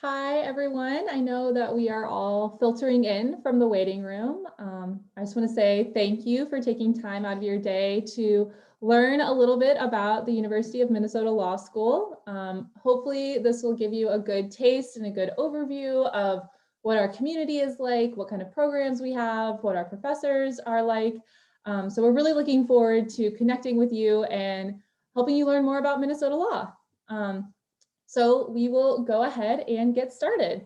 Hi, everyone. I know that we are all filtering in from the waiting room. I just want to say thank you for taking time out of your day to learn a little bit about the University of Minnesota Law School. Hopefully, this will give you a good taste and a good overview of what our community is like, what kind of programs we have, what our professors are like. So we're really looking forward to connecting with you and helping you learn more about Minnesota law. So we will go ahead and get started.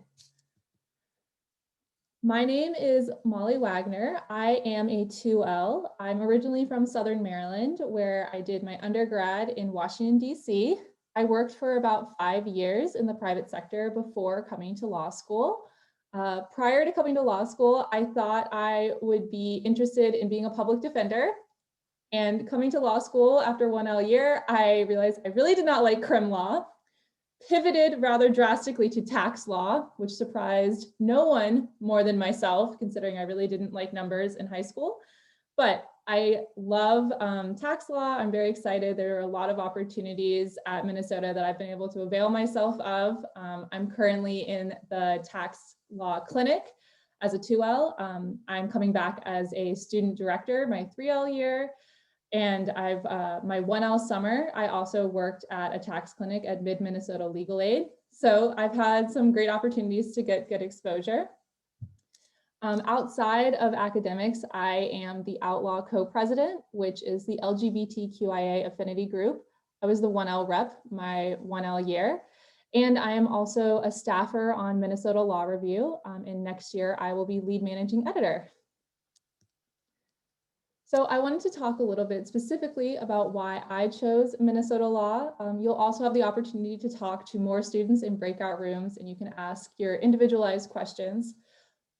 My name is Molly Wagner. I am a 2L. I'm originally from Southern Maryland, where I did my undergrad in Washington, D.C. I worked for about 5 years in the private sector before coming to law school. Prior to coming to law school, I thought I would be interested in being a public defender. And coming to law school after 1L year, I realized I really did not like crim law. Pivoted rather drastically to tax law, which surprised no one more than myself, considering I really didn't like numbers in high school. But I love tax law. I'm very excited. There are a lot of opportunities at Minnesota that I've been able to avail myself of. I'm currently in the tax law clinic as a 2L. I'm coming back as a student director my 3L year. And my 1L summer, I also worked at a tax clinic at Mid-Minnesota Legal Aid. So I've had some great opportunities to get good exposure. Outside of academics, I am the Outlaw co-president, which is the LGBTQIA affinity group. I was the 1L rep my 1L year. And I am also a staffer on Minnesota Law Review. And next year, I will be lead managing editor. So I wanted to talk a little bit specifically about why I chose Minnesota Law. You'll also have the opportunity to talk to more students in breakout rooms, and you can ask your individualized questions.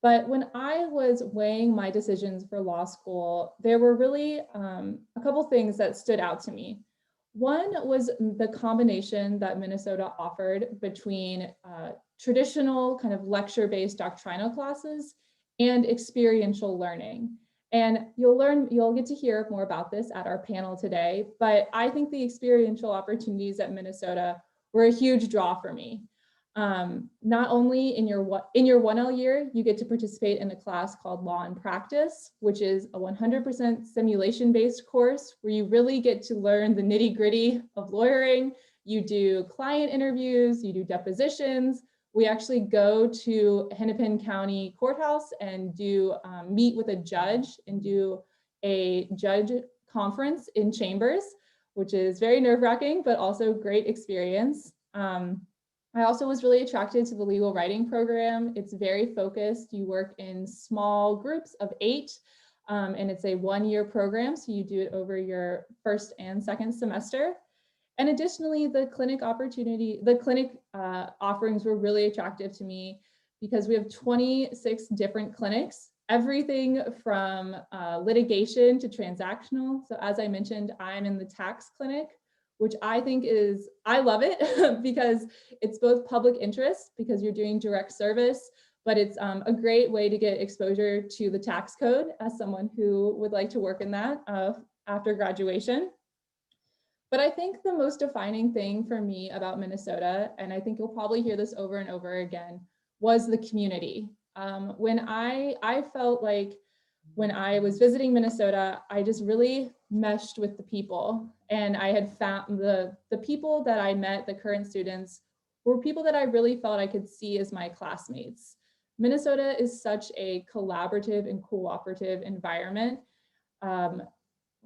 But when I was weighing my decisions for law school, there were really a couple things that stood out to me. One was the combination that Minnesota offered between traditional kind of lecture-based doctrinal classes and experiential learning. And you'll get to hear more about this at our panel today, but I think the experiential opportunities at Minnesota were a huge draw for me. Not only in your 1L year, you get to participate in a class called Law and Practice, which is a 100% simulation-based course where you really get to learn the nitty-gritty of lawyering. You do client interviews, you do depositions. We actually go to Hennepin County Courthouse and do meet with a judge and do a judge conference in chambers, which is very nerve-wracking, but also great experience. I also was really attracted to the legal writing program. It's very focused. You work in small groups of 8, and it's a 1-year program, so you do it over your first and second semester. And additionally, the clinic offerings were really attractive to me because we have 26 different clinics, everything from litigation to transactional. So as I mentioned, I'm in the tax clinic, which I love it because it's both public interest because you're doing direct service, but it's a great way to get exposure to the tax code as someone who would like to work in that after graduation. But I think the most defining thing for me about Minnesota, and I think you'll probably hear this over and over again, was the community. When I felt like when I was visiting Minnesota, I just really meshed with the people. And I had found the people that I met, the current students, were people that I really felt I could see as my classmates. Minnesota is such a collaborative and cooperative environment.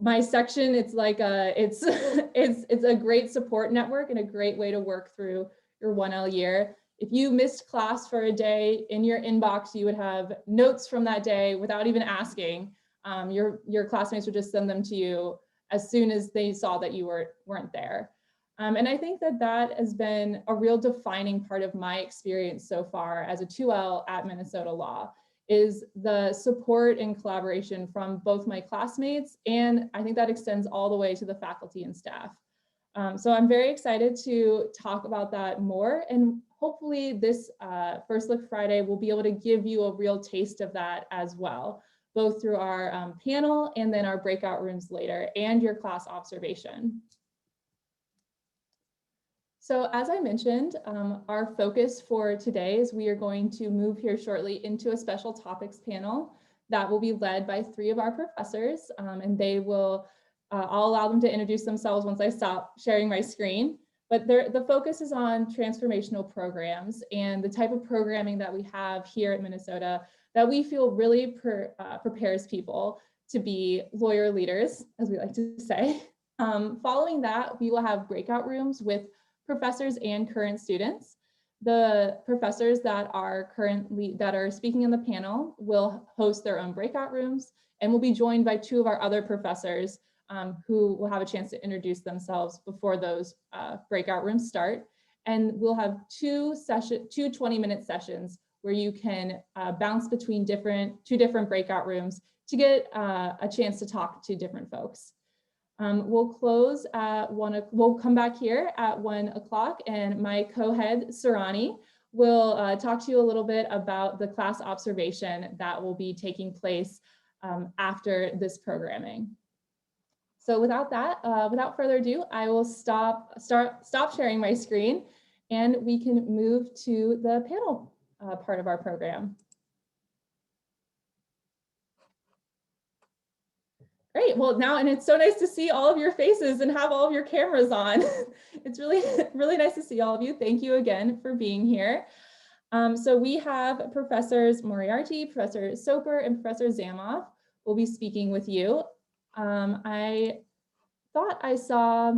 My section, it's like it's a great support network and a great way to work through your 1L year. If you missed class for a day, in your inbox, you would have notes from that day without even asking. Your classmates would just send them to you as soon as they saw that you weren't there. And I think that has been a real defining part of my experience so far as a 2L at Minnesota Law, is the support and collaboration from both my classmates, and I think that extends all the way to the faculty and staff. So I'm very excited to talk about that more, and hopefully this First Look Friday will be able to give you a real taste of that as well, both through our panel and then our breakout rooms later, and your class observation. So as I mentioned, our focus for today is we are going to move here shortly into a special topics panel that will be led by 3 of our professors, and they will, I'll allow them to introduce themselves once I stop sharing my screen. But the focus is on transformational programs and the type of programming that we have here at Minnesota that we feel really prepares people to be lawyer leaders, as we like to say. Following that, we will have breakout rooms with professors and current students. The professors that are speaking in the panel will host their own breakout rooms and will be joined by 2 of our other professors who will have a chance to introduce themselves before those breakout rooms start. And we'll have 2 20-minute sessions where you can bounce between 2 different breakout rooms to get a chance to talk to different folks. We'll close at we'll come back here at 1 o'clock, and my co-head, Sarani, will talk to you a little bit about the class observation that will be taking place after this programming. So without further ado, I will stop sharing my screen, and we can move to the panel part of our program. Great. Well, now, and it's so nice to see all of your faces and have all of your cameras on. It's really nice to see all of you. Thank you again for being here. So we have Professors Moriarty, Professor Soper, and Professor Zamoff will be speaking with you. I thought I saw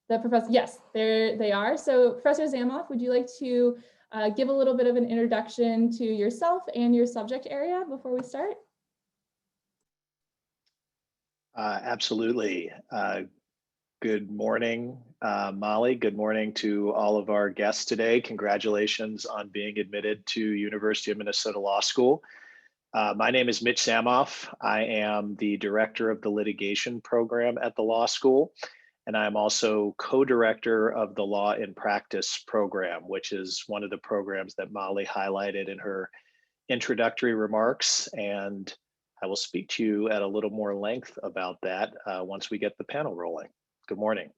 the professor. Yes, there they are. So Professor Zamoff, would you like to give a little bit of an introduction to yourself and your subject area before we start? Absolutely. Good morning, Molly. Good morning to all of our guests today. Congratulations on being admitted to University of Minnesota Law School. My name is Mitch Zamoff. I am the director of the litigation program at the law school, and I'm also co-director of the Law in Practice program, which is one of the programs that Molly highlighted in her introductory remarks. And I will speak to you at a little more length about that once we get the panel rolling. Good morning.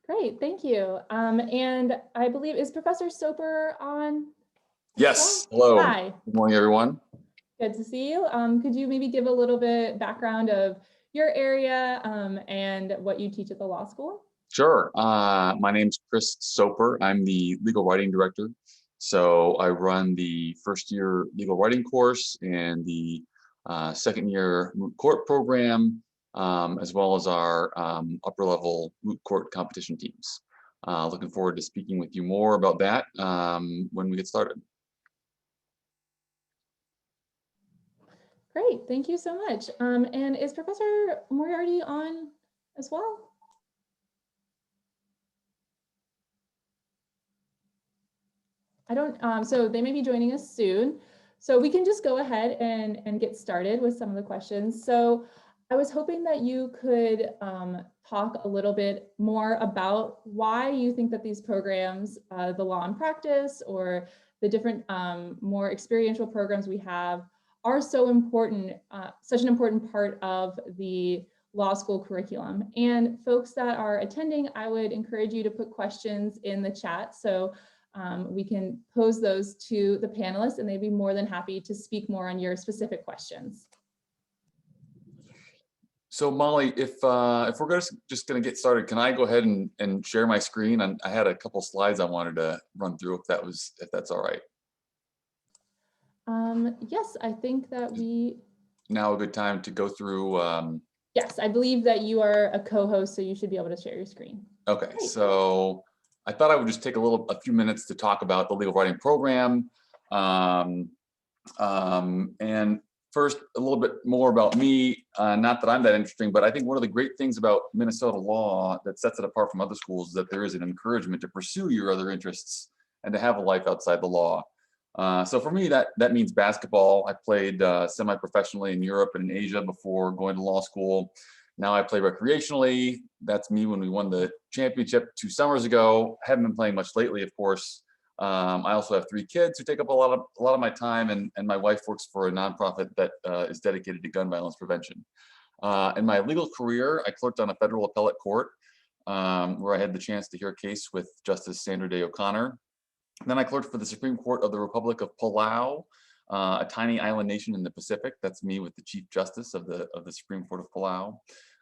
Great, thank you. And I believe, is Professor Soper on? Yes, hello. Hi. Good morning, everyone. Good to see you. Could you maybe give a little bit background of your area and what you teach at the law school? Sure. My name's Chris Soper. I'm the legal writing director. So I run the first year legal writing course and the second year moot court program, as well as our upper level moot court competition teams. Looking forward to speaking with you more about that when we get started. Great, thank you so much. And is Professor Moriarty on as well? I don't, so they may be joining us soon. So we can just go ahead and get started with some of the questions. So I was hoping that you could talk a little bit more about why you think that these programs, the Law in Practice or the different more experiential programs we have are so important, such an important part of the law school curriculum. And folks that are attending, I would encourage you to put questions in the chat. So we can pose those to the panelists and they'd be more than happy to speak more on your specific questions. So Molly, if we're just going to get started, can I go ahead and share my screen? I had a couple slides I wanted to run through if that's all right. Yes, I think that now a good time to go through. Yes, I believe that you are a co-host, so you should be able to share your screen. Okay, great. So I thought I would just take a few minutes to talk about the legal writing program. And first, a little bit more about me, not that I'm that interesting, but I think one of the great things about Minnesota law that sets it apart from other schools is that there is an encouragement to pursue your other interests and to have a life outside the law. So for me, that means basketball. I played semi-professionally in Europe and in Asia before going to law school. Now I play recreationally. That's me when we won the championship 2 summers ago. I haven't been playing much lately, of course. I also have 3 kids who take up a lot of my time, and my wife works for a nonprofit that is dedicated to gun violence prevention. In my legal career, I clerked on a federal appellate court where I had the chance to hear a case with Justice Sandra Day O'Connor. Then I clerked for the Supreme Court of the Republic of Palau, a tiny island nation in the Pacific. That's me with the Chief Justice of the Supreme Court of Palau.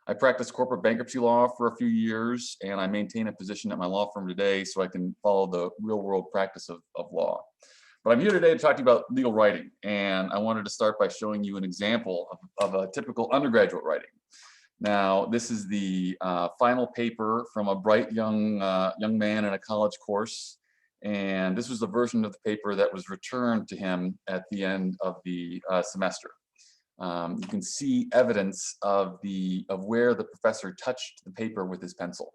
I practiced corporate bankruptcy law for a few years, and I maintain a position at my law firm today so I can follow the real world practice of law. But I'm here today to talk to you about legal writing, and I wanted to start by showing you an example of a typical undergraduate writing. Now, this is the final paper from a bright young man in a college course, and this was the version of the paper that was returned to him at the end of the semester. You can see evidence of where the professor touched the paper with his pencil.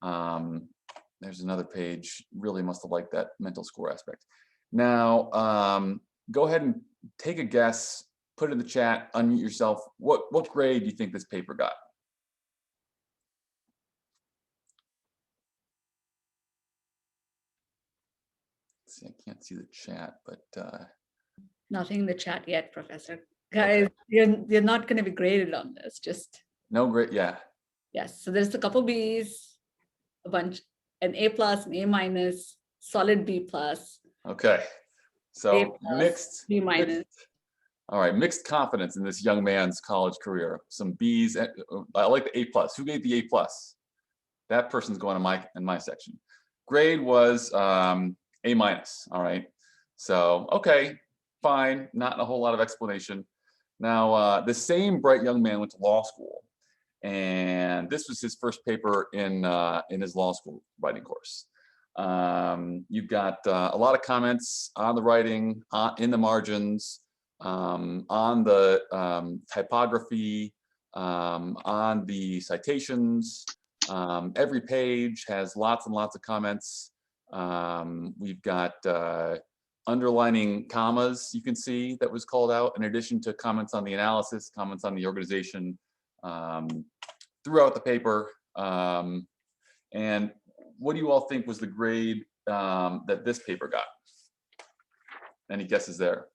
There's another page. Really must have liked that mental score aspect. Now, go ahead and take a guess, put it in the chat, unmute yourself. What grade do you think this paper got? Let's see, I can't see the chat, but nothing in the chat yet, Professor. Guys, okay. You're not going to be graded on this. Just no grade, yeah. Yes, so there's a couple B's, a bunch, an A+, an A-, solid B+. Okay, so A+, mixed, B-. Mixed, all right, mixed confidence in this young man's college career. Some B's, I like the A+. Who gave the A+? That person's going in my section. Grade was A-. All right, so okay, fine, not a whole lot of explanation. Now, the same bright young man went to law school, and this was his first paper in his law school writing course. You've got a lot of comments on the writing, in the margins, on the typography, on the citations. Every page has lots and lots of comments. We've got underlining commas, you can see, that was called out, in addition to comments on the analysis, comments on the organization, throughout the paper. And what do you all think was the grade that this paper got? Any guesses there?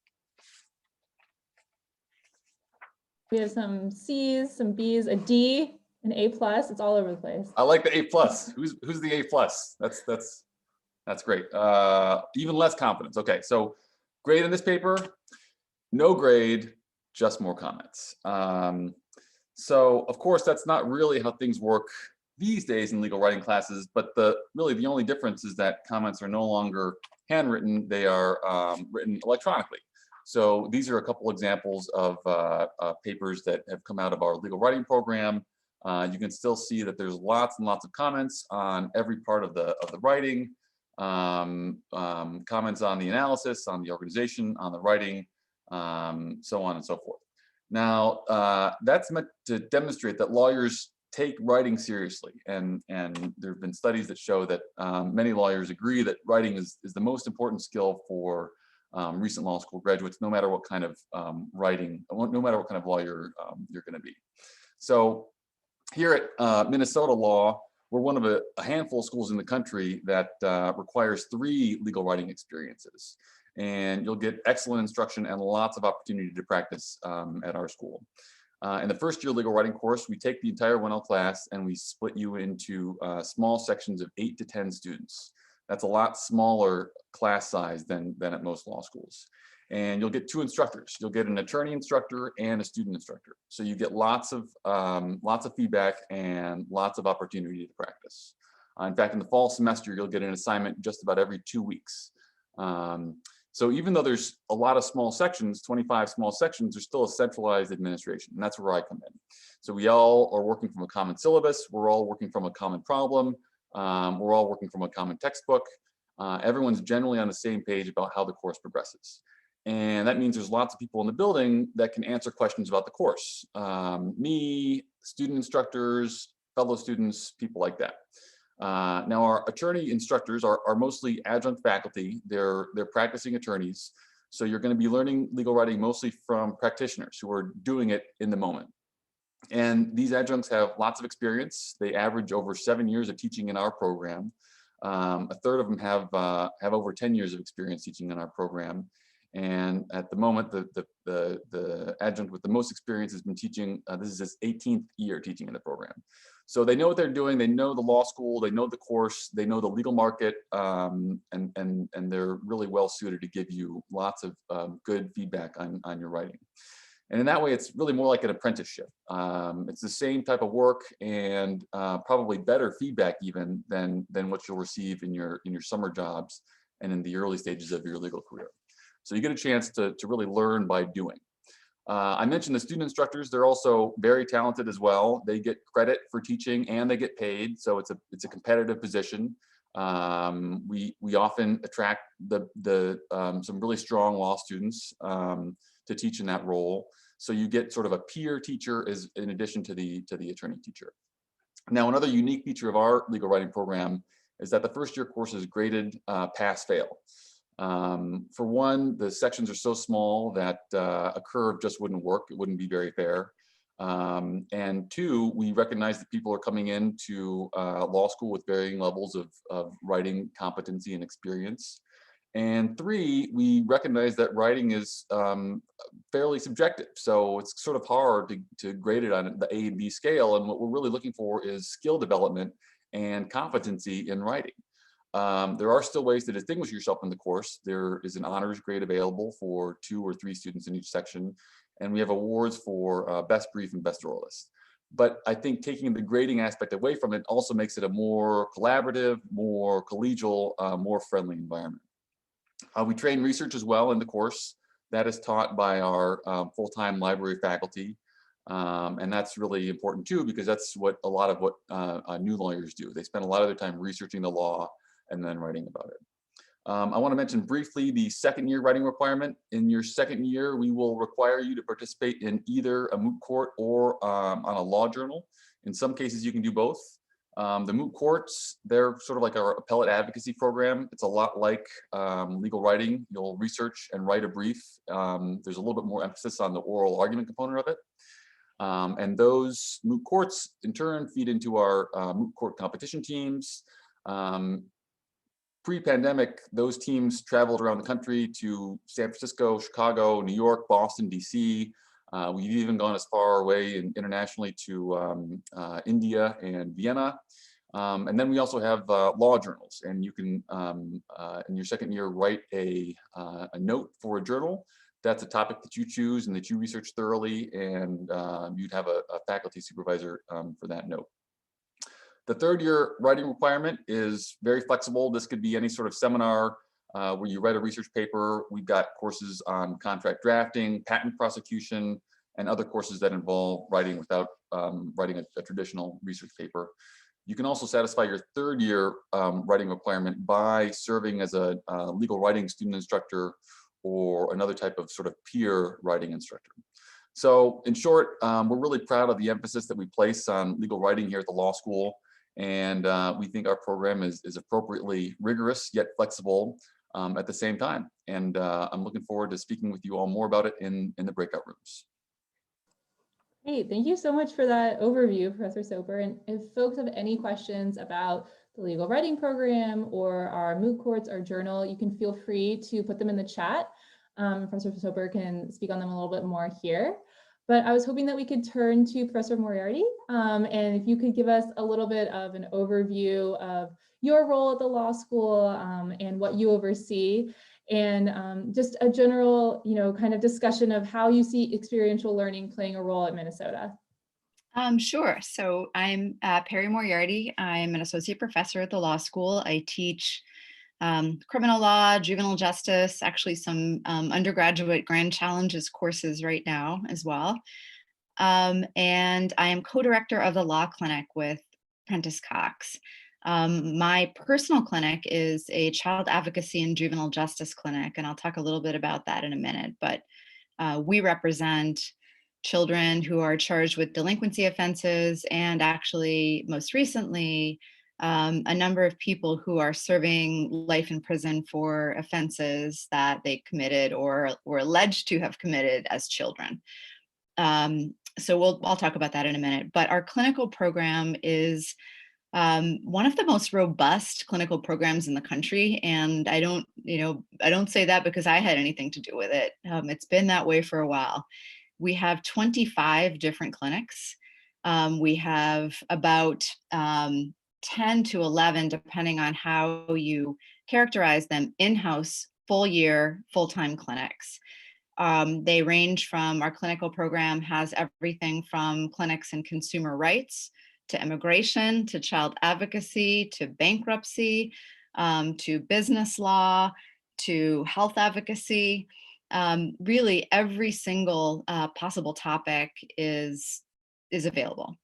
We have some C's, some B's, a D, an A+. It's all over the place. I like the A+. Who's the A+? That's great. Even less confidence. Okay, so grade in this paper, no grade, just more comments. So of course, that's not really how things work these days in legal writing classes, but really the only difference is that comments are no longer handwritten, they are written electronically. So these are a couple examples of papers that have come out of our legal writing program. You can still see that there's lots and lots of comments on every part of the writing. Comments on the analysis, on the organization, on the writing, so on and so forth. Now, that's meant to demonstrate that lawyers take writing seriously, and there have been studies that show that many lawyers agree that writing is the most important skill for recent law school graduates, no matter what kind of writing, no matter what kind of lawyer you're going to be. So here at Minnesota Law, we're one of a handful of schools in the country that requires 3 legal writing experiences. And you'll get excellent instruction and lots of opportunity to practice at our school. In the first year legal writing course, we take the entire 1L class and we split you into small sections of 8 to 10 students. That's a lot smaller class size than at most law schools. And you'll get 2 instructors. You'll get an attorney instructor and a student instructor. So you get lots of feedback and lots of opportunity to practice. In fact, in the fall semester, you'll get an assignment just about every 2 weeks. So even though there's a lot of small sections, 25 small sections, there's still a centralized administration, and that's where I come in. So we all are working from a common syllabus. We're all working from a common problem. We're all working from a common textbook. Everyone's generally on the same page about how the course progresses. And that means there's lots of people in the building that can answer questions about the course. Me, student instructors, fellow students, people like that. Now our attorney instructors are mostly adjunct faculty. They're practicing attorneys. So you're going to be learning legal writing mostly from practitioners who are doing it in the moment. And these adjuncts have lots of experience. They average over 7 years of teaching in our program. A third of them have over 10 years of experience teaching in our program. And at the moment, the adjunct with the most experience has been teaching, this is his 18th year teaching in the program. So they know what they're doing, they know the law school, they know the course, they know the legal market, and they're really well suited to give you lots of good feedback on your writing. And in that way, it's really more like an apprenticeship. It's the same type of work and probably better feedback even than what you'll receive in your summer jobs and in the early stages of your legal career. So you get a chance to really learn by doing. I mentioned the student instructors, they're also very talented as well. They get credit for teaching and they get paid. So it's a competitive position. We often attract some really strong law students to teach in that role. So you get sort of a peer teacher as in addition to the attorney teacher. Now, another unique feature of our legal writing program is that the first year course is graded pass-fail. For one, the sections are so small that a curve just wouldn't work. It wouldn't be very fair. And two, we recognize that people are coming into law school with varying levels of writing competency and experience. And three, we recognize that writing is fairly subjective. So it's sort of hard to grade it on the A and B scale. And what we're really looking for is skill development and competency in writing. There are still ways to distinguish yourself in the course. There is an honors grade available for 2 or 3 students in each section. And we have awards for best brief and best oralist. But I think taking the grading aspect away from it also makes it a more collaborative, more collegial, more friendly environment. We train research as well in the course. That is taught by our full-time library faculty. And that's really important too, because that's what a lot of what new lawyers do. They spend a lot of their time researching the law and then writing about it. I want to mention briefly the second year writing requirement. In your second year, we will require you to participate in either a moot court or on a law journal. In some cases, you can do both. The moot courts, they're sort of like our appellate advocacy program. It's a lot like legal writing. You'll research and write a brief. There's a little bit more emphasis on the oral argument component of it. And those moot courts, in turn, feed into our moot court competition teams. Pre-pandemic, those teams traveled around the country to San Francisco, Chicago, New York, Boston, DC. We've even gone as far away internationally to India and Vienna. And then we also have law journals, and you can, in your second year, write a note for a journal. That's a topic that you choose and that you research thoroughly, and you'd have a faculty supervisor for that note. The third year writing requirement is very flexible. This could be any sort of seminar where you write a research paper. We've got courses on contract drafting, patent prosecution, and other courses that involve writing without writing a traditional research paper. You can also satisfy your third year writing requirement by serving as a legal writing student instructor or another type of sort of peer writing instructor. So in short, we're really proud of the emphasis that we place on legal writing here at the law school. And we think our program is appropriately rigorous yet flexible at the same time. And I'm looking forward to speaking with you all more about it in the breakout rooms. Great, thank you so much for that overview, Professor Soper. And if folks have any questions about the legal writing program or our moot courts or journal, you can feel free to put them in the chat. Professor Soper can speak on them a little bit more here. But I was hoping that we could turn to Professor Moriarty, and if you could give us a little bit of an overview of your role at the law school and what you oversee, and just a general, kind of discussion of how you see experiential learning playing a role at Minnesota. Sure. So I'm Perry Moriarty. I'm an associate professor at the law school. I teach criminal law, juvenile justice, actually some undergraduate grand challenges courses right now as well. And I am co-director of the law clinic with Prentice Cox. My personal clinic is a child advocacy and juvenile justice clinic, and I'll talk a little bit about that in a minute, but we represent children who are charged with delinquency offenses, and actually most recently, a number of people who are serving life in prison for offenses that they committed or were alleged to have committed as children. So I'll talk about that in a minute, but our clinical program is one of the most robust clinical programs in the country. And I don't say that because I had anything to do with it. It's been that way for a while. We have 25 different clinics. We have about 10 to 11, depending on how you characterize them, in-house, full year, full-time clinics. They range from, our clinical program has everything from clinics in consumer rights to immigration, to child advocacy, to bankruptcy, to business law, to health advocacy. Really, every single possible topic is available.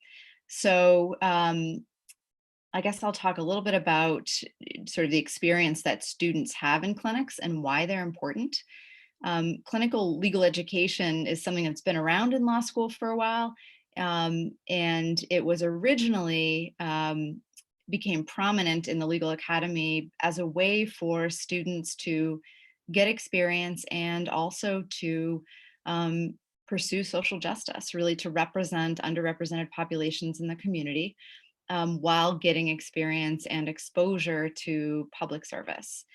So I guess I'll talk a little bit about sort of the experience that students have in clinics and why they're important. Clinical legal education is something that's been around in law school for a while. And it was originally became prominent in the legal academy as a way for students to get experience and also to pursue social justice, really to represent underrepresented populations in the community while getting experience and exposure to public service.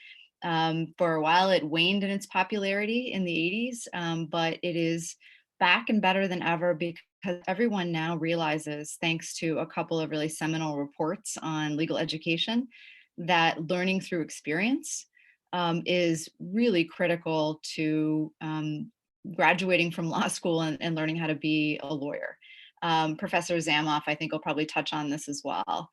For a while, it waned in its popularity in the 80s, but it is back and better than ever because everyone now realizes, thanks to a couple of really seminal reports on legal education, that learning through experience is really critical to graduating from law school and learning how to be a lawyer. Professor Zamoff, I think, will probably touch on this as well.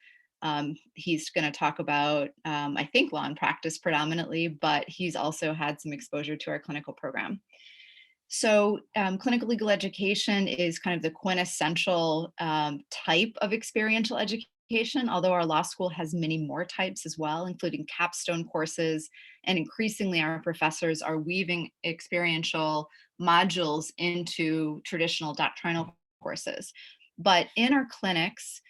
He's going to talk about, I think, law and practice predominantly, but he's also had some exposure to our clinical program. So clinical legal education is kind of the quintessential type of experiential education, although our law school has many more types as well, including capstone courses, and increasingly our professors are weaving experiential modules into traditional doctrinal courses. But in our clinics,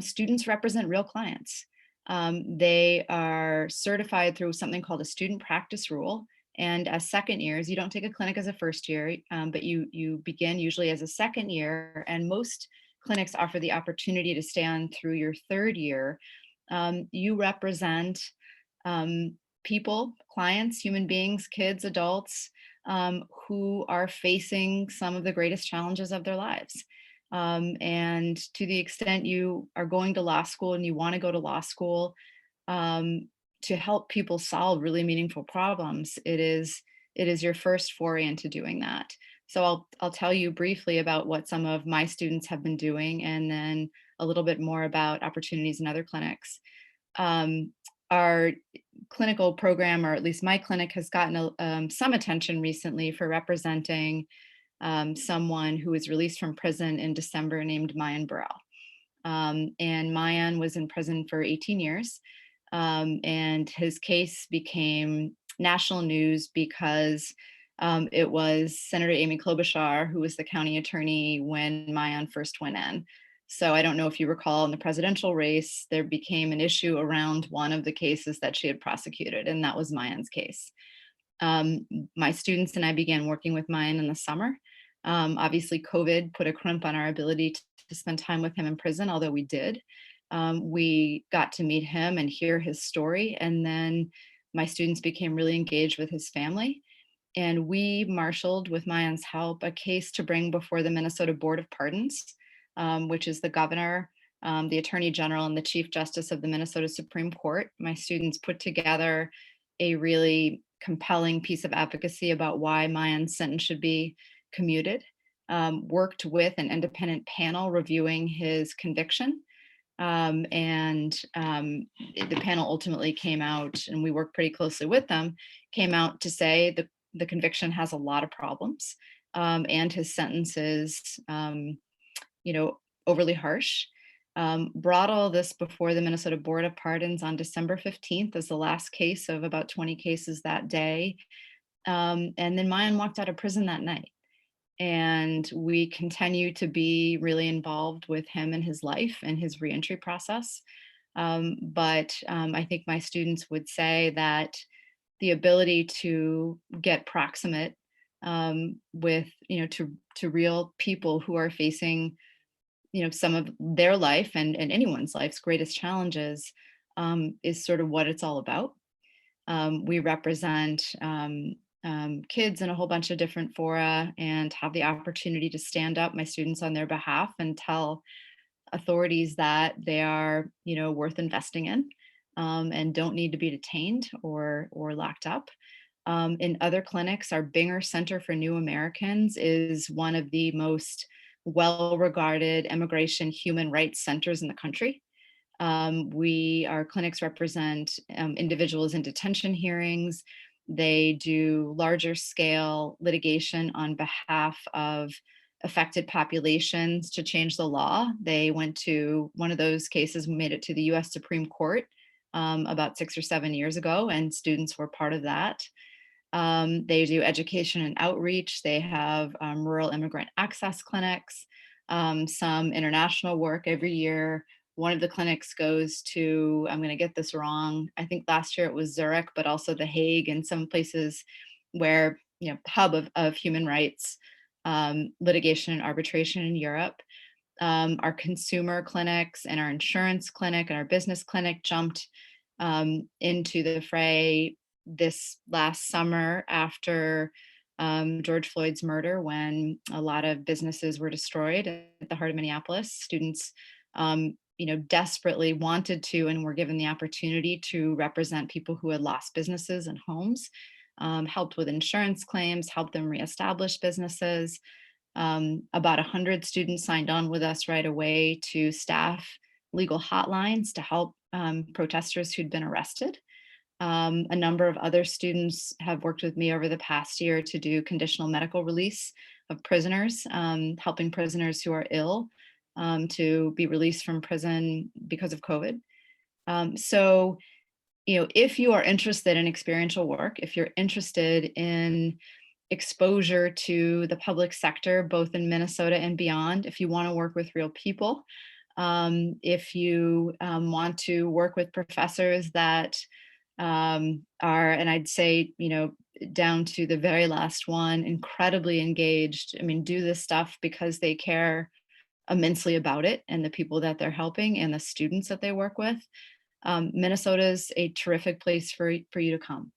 students represent real clients. They are certified through something called a student practice rule. And as second years, you don't take a clinic as a first year, but you begin usually as a second year. And most clinics offer the opportunity to stay on through your third year. You represent people, clients, human beings, kids, adults who are facing some of the greatest challenges of their lives. And to the extent you are going to law school and you want to go to law school to help people solve really meaningful problems, it is your first foray into doing that. So I'll tell you briefly about what some of my students have been doing, and then a little bit more about opportunities in other clinics. Our clinical program, or at least my clinic, has gotten some attention recently for representing someone who was released from prison in December named Mayan Burrell. And Mayan was in prison for 18 years. And his case became national news because it was Senator Amy Klobuchar who was the county attorney when Mayan first went in. So I don't know if you recall, in the presidential race, there became an issue around one of the cases that she had prosecuted, and that was Mayan's case. My students and I began working with Mayan in the summer. Obviously, COVID put a crimp on our ability to spend time with him in prison, although we did. We got to meet him and hear his story, and then my students became really engaged with his family. And we marshaled, with Mayan's help, a case to bring before the Minnesota Board of Pardons, which is the governor, the attorney general, and the chief justice of the Minnesota Supreme Court. My students put together a really compelling piece of advocacy about why Mayan's sentence should be commuted, worked with an independent panel reviewing his conviction. And the panel ultimately came out, and we worked pretty closely with them, came out to say the conviction has a lot of problems, and his sentence is, overly harsh. Brought all this before the Minnesota Board of Pardons on December 15th as the last case of about 20 cases that day. And then Mayan walked out of prison that night. And we continue to be really involved with him and his life and his reentry process. But I think my students would say that the ability to get proximate with, to real people who are facing some of their life and anyone's life's greatest challenges is sort of what it's all about. We represent kids in a whole bunch of different fora and have the opportunity to stand up, my students, on their behalf and tell authorities that they are, worth investing in, and don't need to be detained or locked up. In other clinics, our Binger Center for New Americans is one of the most well-regarded immigration human rights centers in the country. Our clinics represent individuals in detention hearings. They do larger scale litigation on behalf of affected populations to change the law. They went to one of those cases, made it to the US Supreme Court about 6 or 7 years ago, and students were part of that. They do education and outreach. They have rural immigrant access clinics, some international work every year. One of the clinics goes to, I'm going to get this wrong, I think last year it was Zurich, but also The Hague and some places where, hub of human rights litigation and arbitration in Europe. Our consumer clinics and our insurance clinic and our business clinic jumped into the fray this last summer after George Floyd's murder, when a lot of businesses were destroyed at the heart of Minneapolis. Students, desperately wanted to and were given the opportunity to represent people who had lost businesses and homes, helped with insurance claims, helped them reestablish businesses. About 100 students signed on with us right away to staff legal hotlines to help protesters who'd been arrested. A number of other students have worked with me over the past year to do conditional medical release of prisoners, helping prisoners who are ill to be released from prison because of COVID. So, if you are interested in experiential work, if you're interested in exposure to the public sector, both in Minnesota and beyond, if you want to work with real people, if you want to work with professors that are, and I'd say, down to the very last one, incredibly engaged. I mean, do this stuff because they care immensely about it and the people that they're helping and the students that they work with. Minnesota is a terrific place for you to come.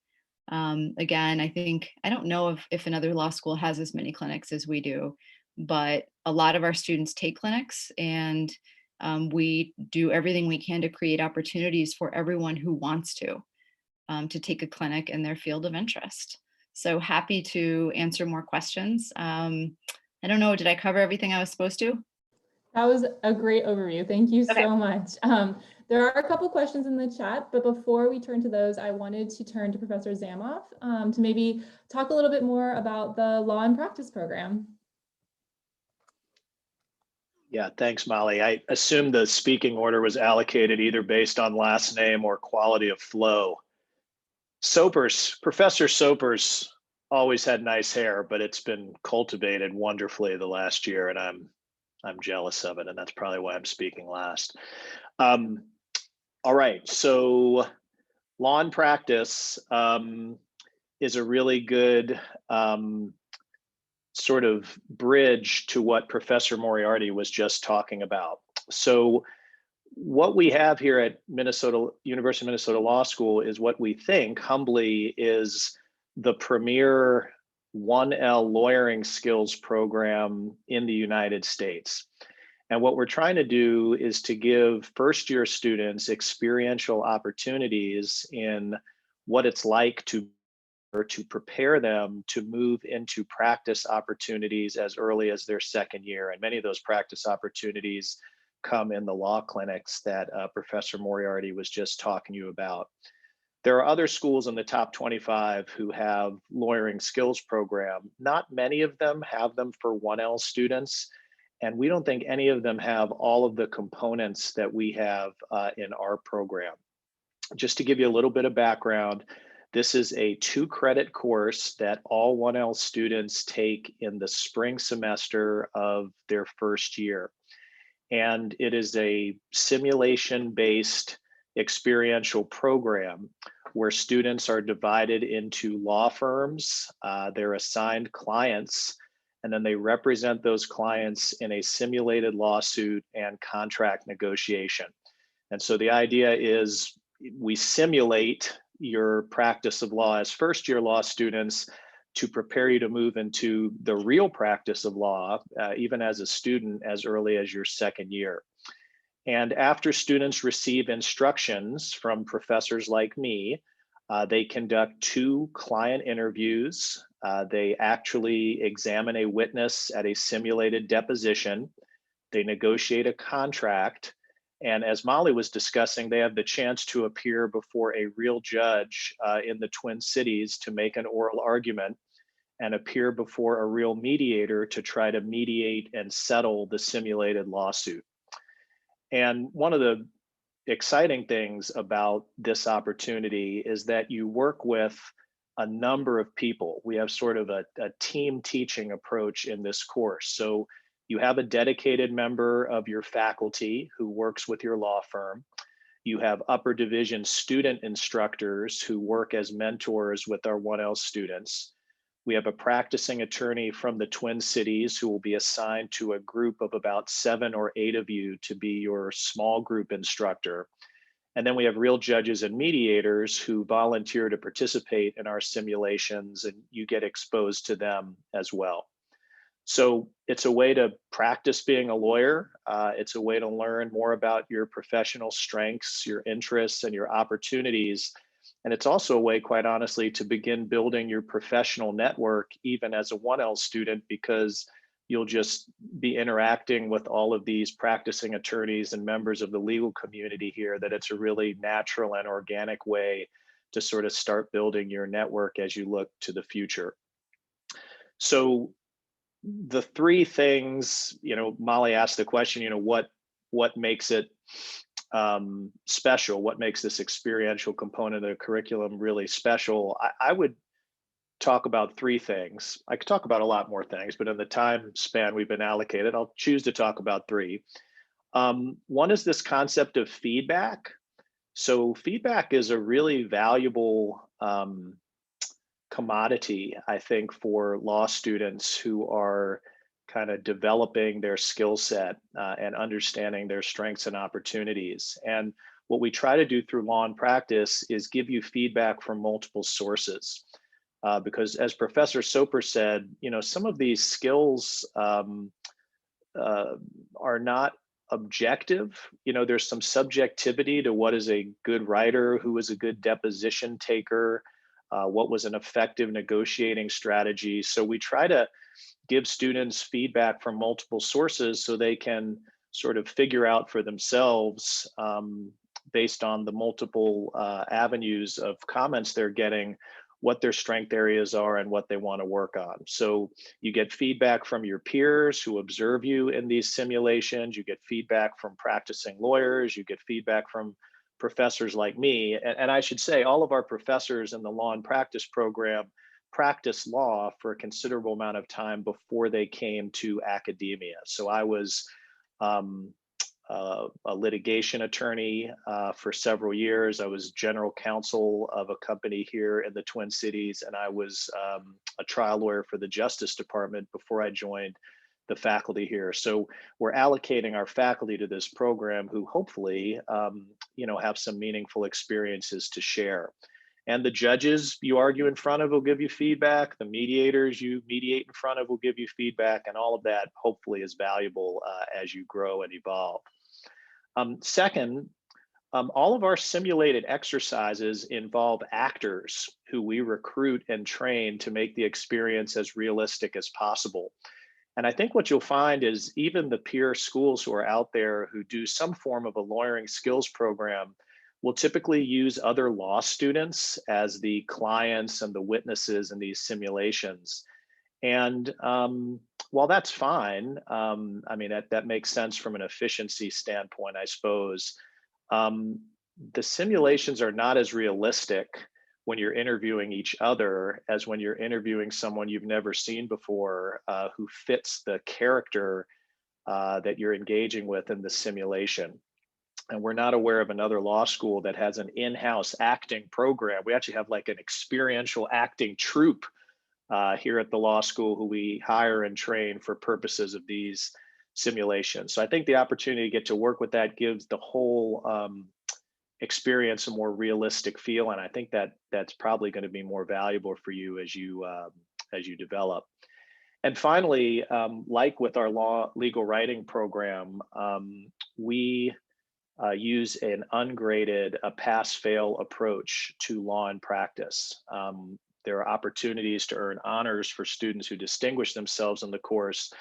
Again, I don't know if another law school has as many clinics as we do, but a lot of our students take clinics, and we do everything we can to create opportunities for everyone who wants to take a clinic in their field of interest. So happy to answer more questions. I don't know, did I cover everything I was supposed to? That was a great overview. Thank you Okay. so much. There are a couple questions in the chat, but before we turn to those, I wanted to turn to Professor Zamoff to maybe talk a little bit more about the Law and Practice program. Yeah, thanks, Molly. I assume the speaking order was allocated either based on last name or quality of flow. Professor Sopers always had nice hair, but it's been cultivated wonderfully the last year, and I'm jealous of it, and that's probably why I'm speaking last. All right, so Law and Practice is a really good sort of bridge to what Professor Moriarty was just talking about. So what we have here at University of Minnesota Law School is what we think humbly is the premier 1L lawyering skills program in the United States. And what we're trying to do is to give first-year students experiential opportunities in what it's like to prepare them to move into practice opportunities as early as their second year. And many of those practice opportunities come in the law clinics that Professor Moriarty was just talking to you about. There are other schools in the top 25 who have lawyering skills program. Not many of them have them for 1L students, and we don't think any of them have all of the components that we have in our program. Just to give you a little bit of background, this is a 2-credit course that all 1L students take in the spring semester of their first year. And it is a simulation-based experiential program where students are divided into law firms. They're assigned clients and then they represent those clients in a simulated lawsuit and contract negotiation. And so the idea is we simulate your practice of law as first-year law students to prepare you to move into the real practice of law, even as a student, as early as your second year. And after students receive instructions from professors like me, they conduct 2 client interviews. They actually examine a witness at a simulated deposition. They negotiate a contract. And as Molly was discussing, they have the chance to appear before a real judge in the Twin Cities to make an oral argument and appear before a real mediator to try to mediate and settle the simulated lawsuit. And one of the exciting things about this opportunity is that you work with a number of people. We have sort of a team teaching approach in this course. So you have a dedicated member of your faculty who works with your law firm. You have upper division student instructors who work as mentors with our 1L students. We have a practicing attorney from the Twin Cities who will be assigned to a group of about 7 or 8 of you to be your small group instructor. And then we have real judges and mediators who volunteer to participate in our simulations, and you get exposed to them as well. So it's a way to practice being a lawyer. It's a way to learn more about your professional strengths, your interests, and your opportunities. And it's also a way, quite honestly, to begin building your professional network, even as a 1L student, because you'll just be interacting with all of these practicing attorneys and members of the legal community here, that it's a really natural and organic way to sort of start building your network as you look to the future. So the 3 things, Molly asked the question, what makes it special? What makes this experiential component of the curriculum really special? I would talk about 3 things. I could talk about a lot more things, but in the time span we've been allocated, I'll choose to talk about 3. One is this concept of feedback. So feedback is a really valuable commodity, I think, for law students who are kind of developing their skill set and understanding their strengths and opportunities. And what we try to do through Law in Practice is give you feedback from multiple sources. Because as Professor Soper said, some of these skills are not objective. There's some subjectivity to what is a good writer, who is a good deposition taker, what was an effective negotiating strategy. So we try to give students feedback from multiple sources so they can sort of figure out for themselves, based on the multiple avenues of comments they're getting, what their strength areas are and what they want to work on. So you get feedback from your peers who observe you in these simulations. You get feedback from practicing lawyers. You get feedback from professors like me. And I should say, all of our professors in the Law in Practice program practiced law for a considerable amount of time before they came to academia. So I was a litigation attorney for several years. I was general counsel of a company here in the Twin Cities, and I was a trial lawyer for the Justice Department before I joined the faculty here. So we're allocating our faculty to this program who hopefully have some meaningful experiences to share. And the judges you argue in front of will give you feedback. The mediators you mediate in front of will give you feedback, and all of that hopefully is valuable as you grow and evolve. Second, all of our simulated exercises involve actors who we recruit and train to make the experience as realistic as possible. And I think what you'll find is even the peer schools who are out there who do some form of a lawyering skills program will typically use other law students as the clients and the witnesses in these simulations. And while that's fine, that makes sense from an efficiency standpoint, I suppose. The simulations are not as realistic when you're interviewing each other as when you're interviewing someone you've never seen before who fits the character that you're engaging with in the simulation. And we're not aware of another law school that has an in-house acting program. We actually have like an experiential acting troupe here at the law school who we hire and train for purposes of these simulations. So I think the opportunity to get to work with that gives the whole experience a more realistic feel, and I think that that's probably going to be more valuable for you as you develop. And finally, like with our legal writing program, we use an ungraded, a pass-fail approach to law and practice. There are opportunities to earn honors for students who distinguish themselves in the course.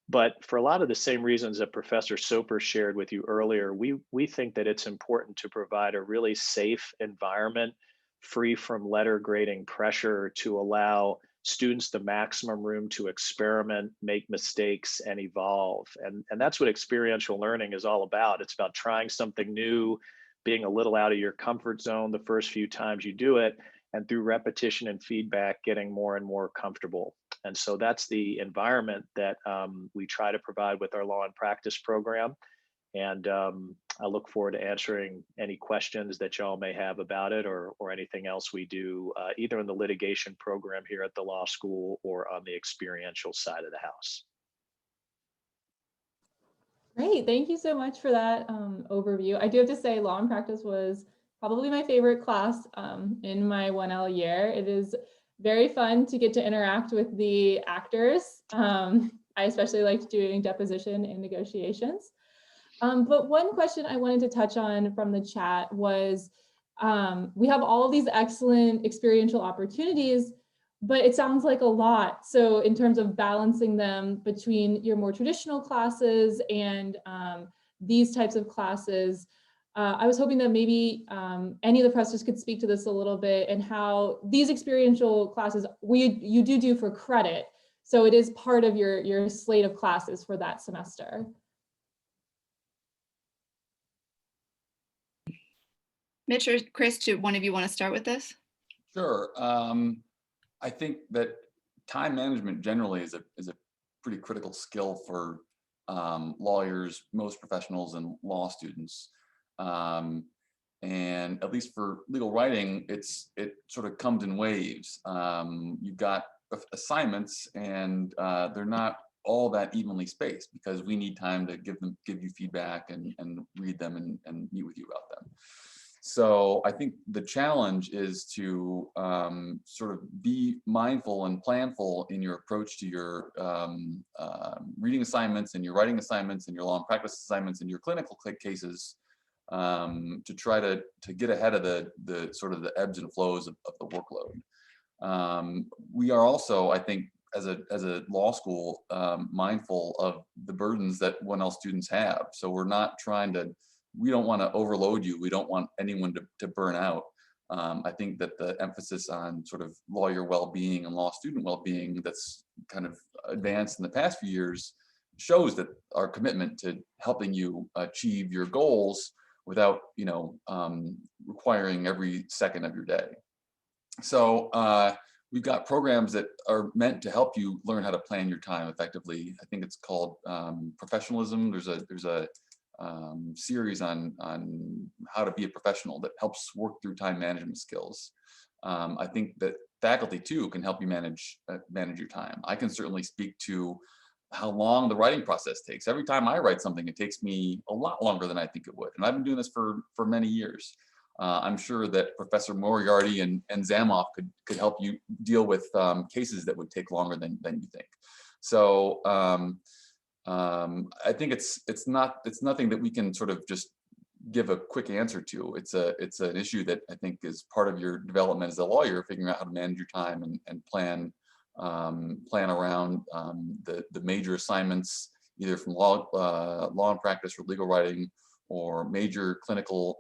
But for a lot of the same reasons that Professor Soper shared with you earlier, we think that it's important to provide a really safe environment, free from letter grading pressure, to allow students the maximum room to experiment, make mistakes, and evolve. And that's what experiential learning is all about. It's about trying something new, being a little out of your comfort zone the first few times you do it, and through repetition and feedback, getting more and more comfortable. And so that's the environment that we try to provide with our law and practice program. And I look forward to answering any questions that y'all may have about it, or anything else we do, either in the litigation program here at the law school or on the experiential side of the house. Great, thank you so much for that overview. I do have to say, law and practice was probably my favorite class in my 1L year. It is very fun to get to interact with the actors. I especially liked doing deposition and negotiations. But one question I wanted to touch on from the chat was, we have all of these excellent experiential opportunities, but it sounds like a lot. So in terms of balancing them between your more traditional classes and these types of classes, I was hoping that maybe any of the professors could speak to this a little bit, and how these experiential classes you do for credit. So it is part of your slate of classes for that semester. Mitch or Chris, do one of you want to start with this? Sure. I think that time management generally is a pretty critical skill for lawyers, most professionals, and law students. And at least for legal writing, it sort of comes in waves. You've got assignments, and they're not all that evenly spaced, because we need time to give you feedback and read them and meet with you about them. So I think the challenge is to sort of be mindful and planful in your approach to your reading assignments and your writing assignments and your law and practice assignments and your clinical cases, to try to get ahead of the sort of the ebbs and flows of the workload. We are also, I think, as a law school, mindful of the burdens that 1L students have. So we don't want to overload you. We don't want anyone to burn out. I think that the emphasis on sort of lawyer well-being and law student well-being that's kind of advanced in the past few years shows that our commitment to helping you achieve your goals without, requiring every second of your day. So we've got programs that are meant to help you learn how to plan your time effectively. I think it's called Professionalism. There's a series on how to be a professional that helps work through time management skills. I think that faculty too can help you manage your time. I can certainly speak to how long the writing process takes. Every time I write something, it takes me a lot longer than I think it would, and I've been doing this for many years. I'm sure that Professor Moriarty and Zamoff could help you deal with cases that would take longer than you think. So I think it's nothing that we can sort of just give a quick answer to. It's an issue that I think is part of your development as a lawyer, figuring out how to manage your time and plan around the major assignments, either from law and practice or legal writing, or major clinical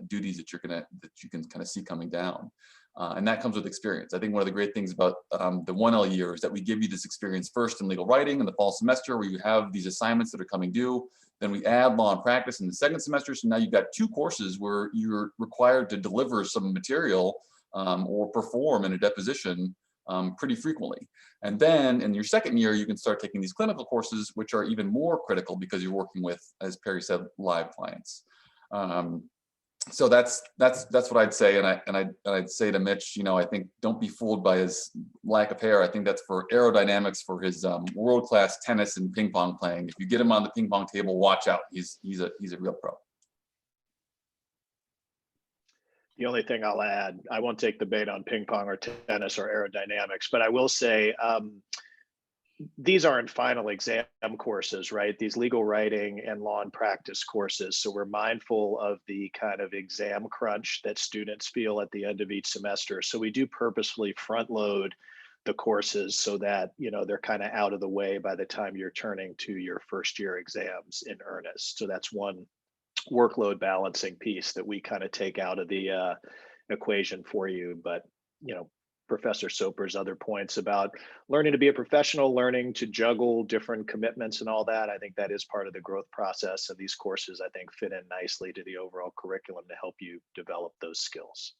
duties that you can kind of see coming down. And that comes with experience. I think one of the great things about the 1L year is that we give you this experience first in legal writing in the fall semester, where you have these assignments that are coming due. Then we add law and practice in the second semester. So now you've got 2 courses where you're required to deliver some material or perform in a deposition pretty frequently. And then in your second year, you can start taking these clinical courses, which are even more critical because you're working with, as Perry said, live clients. So that's what I'd say, and I'd say to Mitch, I think don't be fooled by his lack of hair. I think that's for aerodynamics, for his world-class tennis and ping pong playing. If you get him on the ping pong table, watch out. He's a real pro. The only thing I'll add, I won't take the bait on ping pong or tennis or aerodynamics, but I will say these aren't final exam courses, right? These legal writing and law and practice courses. So we're mindful of the kind of exam crunch that students feel at the end of each semester. So we do purposefully front load the courses so that, they're kind of out of the way by the time you're turning to your first year exams in earnest. So that's one workload balancing piece that we kind of take out of the equation for you. But, Professor Soper's other points about learning to be a professional, learning to juggle different commitments and all that, I think that is part of the growth process. And these courses, I think, fit in nicely to the overall curriculum to help you develop those skills.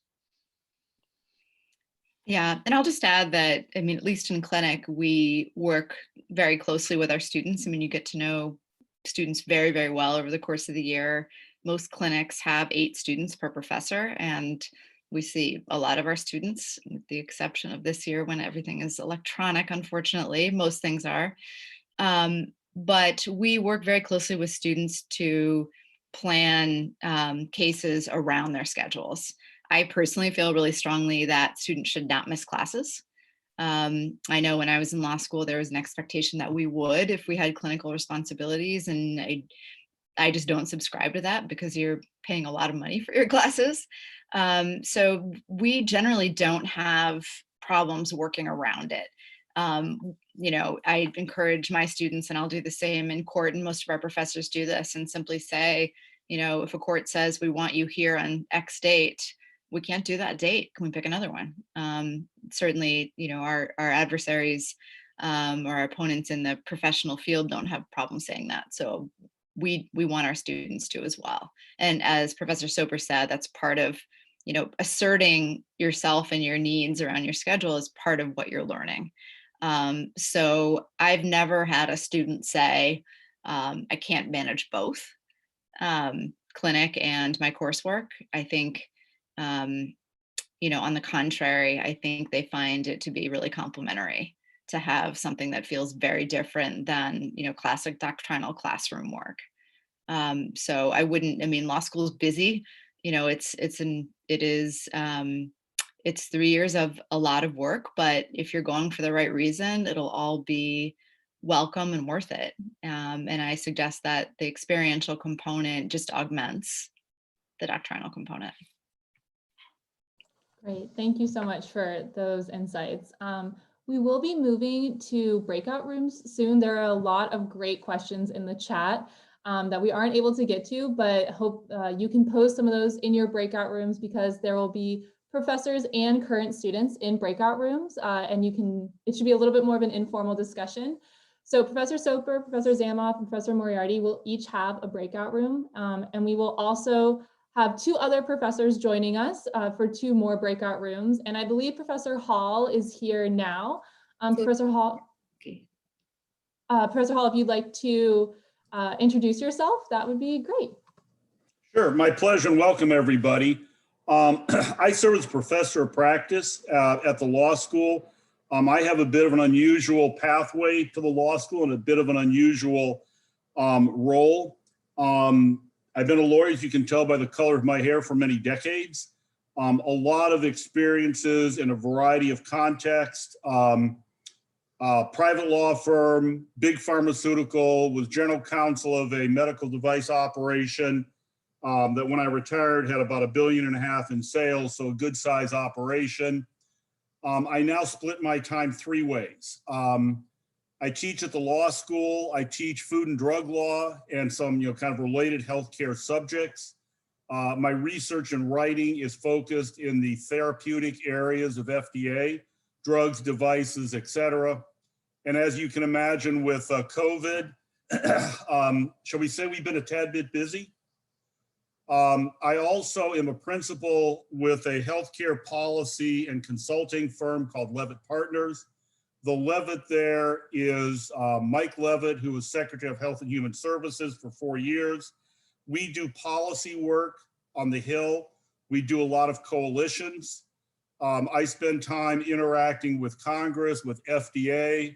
Yeah, and I'll just add that, at least in clinic, we work very closely with our students. You get to know students very, very well over the course of the year. Most clinics have 8 students per professor, and we see a lot of our students, with the exception of this year when everything is electronic, unfortunately, most things are. But we work very closely with students to plan cases around their schedules. I personally feel really strongly that students should not miss classes. I know when I was in law school, there was an expectation that we would if we had clinical responsibilities, and I just don't subscribe to that because you're paying a lot of money for your classes. So we generally don't have problems working around it. I encourage my students, and I'll do the same in court, and most of our professors do this, and simply say, if a court says we want you here on X date, we can't do that date. Can we pick another one? Certainly, our adversaries or our opponents in the professional field don't have a problem saying that. So we want our students to as well. And as Professor Soper said, that's part of, asserting yourself and your needs around your schedule is part of what you're learning. So I've never had a student say, I can't manage both clinic and my coursework. I think, on the contrary, I think they find it to be really complementary to have something that feels very different than, classic doctrinal classroom work. So I wouldn't, law school is busy, it's 3 years of a lot of work, but if you're going for the right reason, it'll all be welcome and worth it. And I suggest that the experiential component just augments the doctrinal component. Great, thank you so much for those insights. We will be moving to breakout rooms soon. There are a lot of great questions in the chat that we aren't able to get to, but hope you can post some of those in your breakout rooms, because there will be professors and current students in breakout rooms, and it should be a little bit more of an informal discussion. So Professor Soper, Professor Zamoff, and Professor Moriarty will each have a breakout room, and we will also have 2 other professors joining us for 2 more breakout rooms. And I believe Professor Hall is here now. Professor Hall, Professor Hall, if you'd like to introduce yourself, that would be great. Sure, my pleasure, and welcome everybody. I serve as a professor of practice at the law school. I have a bit of an unusual pathway to the law school and a bit of an unusual role. I've been a lawyer, as you can tell by the color of my hair, for many decades. A lot of experiences in a variety of contexts. Private law firm, big pharmaceutical, was general counsel of a medical device operation that when I retired had about $1.5 billion in sales, so a good size operation. I now split my time 3 ways. I teach at the law school. I teach food and drug law and some, kind of related healthcare subjects. My research and writing is focused in the therapeutic areas of FDA, drugs, devices, et cetera. And as you can imagine with COVID, shall we say we've been a tad bit busy? I also am a principal with a healthcare policy and consulting firm called Levitt Partners. The Levitt there is Mike Levitt, who was Secretary of Health and Human Services for 4 years. We do policy work on the Hill. We do a lot of coalitions. I spend time interacting with Congress, with FDA.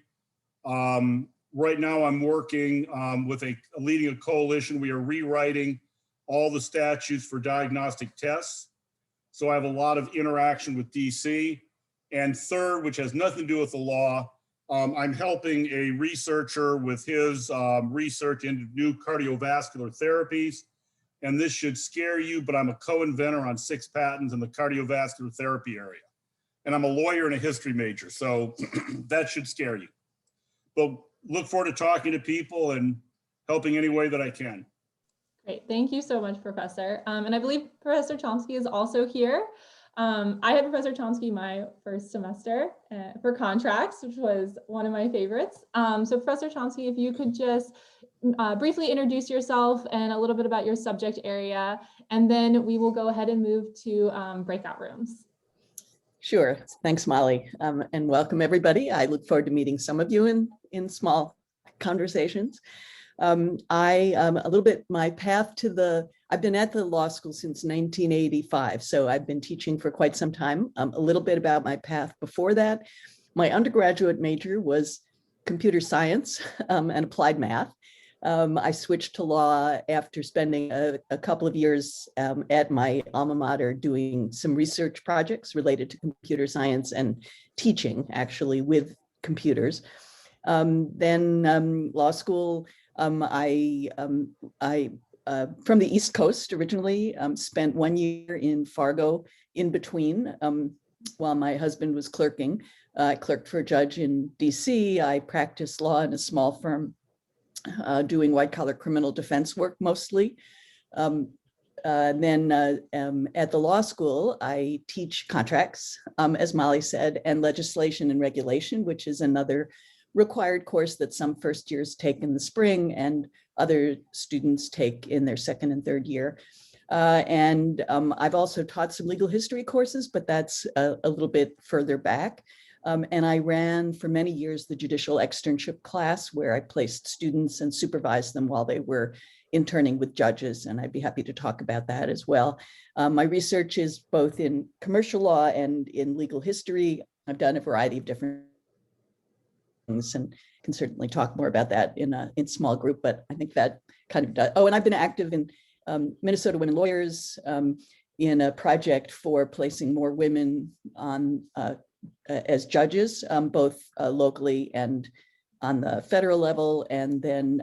Right now I'm working with leading a coalition. We are rewriting all the statutes for diagnostic tests. So I have a lot of interaction with DC. And third, which has nothing to do with the law, I'm helping a researcher with his research into new cardiovascular therapies. And this should scare you, but I'm a co-inventor on 6 patents in the cardiovascular therapy area. And I'm a lawyer and a history major, so that should scare you. But look forward to talking to people and helping any way that I can. Great, thank you so much, Professor. And I believe Professor Chomsky is also here. I had Professor Chomsky my first semester for contracts, which was one of my favorites. So Professor Chomsky, if you could just briefly introduce yourself and a little bit about your subject area, and then we will go ahead and move to breakout rooms. Sure. Thanks, Molly. And welcome, everybody. I look forward to meeting some of you in small conversations. A little bit my path to I've been at the law school since 1985, so I've been teaching for quite some time. A little bit about my path before that. My undergraduate major was computer science and applied math. I switched to law after spending a couple of years at my alma mater doing some research projects related to computer science and teaching, actually, with computers. Then law school, I from the East Coast originally, spent 1 year in Fargo in between while my husband was clerking. I clerked for a judge in DC. I practiced law in a small firm doing white collar criminal defense work mostly. Then at the law school, I teach contracts, as Molly said, and legislation and regulation, which is another required course that some first years take in the spring and other students take in their second and third year. I've also taught some legal history courses, but that's a little bit further back. And I ran for many years the judicial externship class where I placed students and supervised them while they were interning with judges. And I'd be happy to talk about that as well. My research is both in commercial law and in legal history. I've done a variety of different things and can certainly talk more about that in small group, but I think that kind of does. Oh, and I've been active in Minnesota Women Lawyers in a project for placing more women on as judges, both locally and on the federal level, and then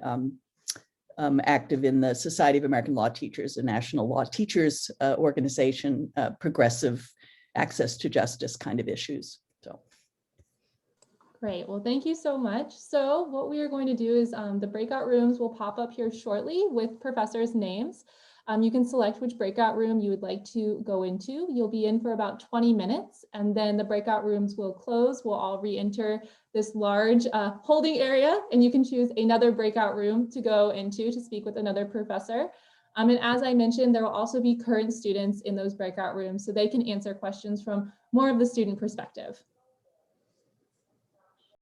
active in the Society of American Law Teachers, a national law teachers organization, progressive access to justice kind of issues. So. Great, well, thank you so much. So what we are going to do is the breakout rooms will pop up here shortly with professors' names. You can select which breakout room you would like to go into. You'll be in for about 20 minutes, and then the breakout rooms will close. We'll all re-enter this large holding area, and you can choose another breakout room to go into to speak with another professor. And as I mentioned, there will also be current students in those breakout rooms, so they can answer questions from more of the student perspective.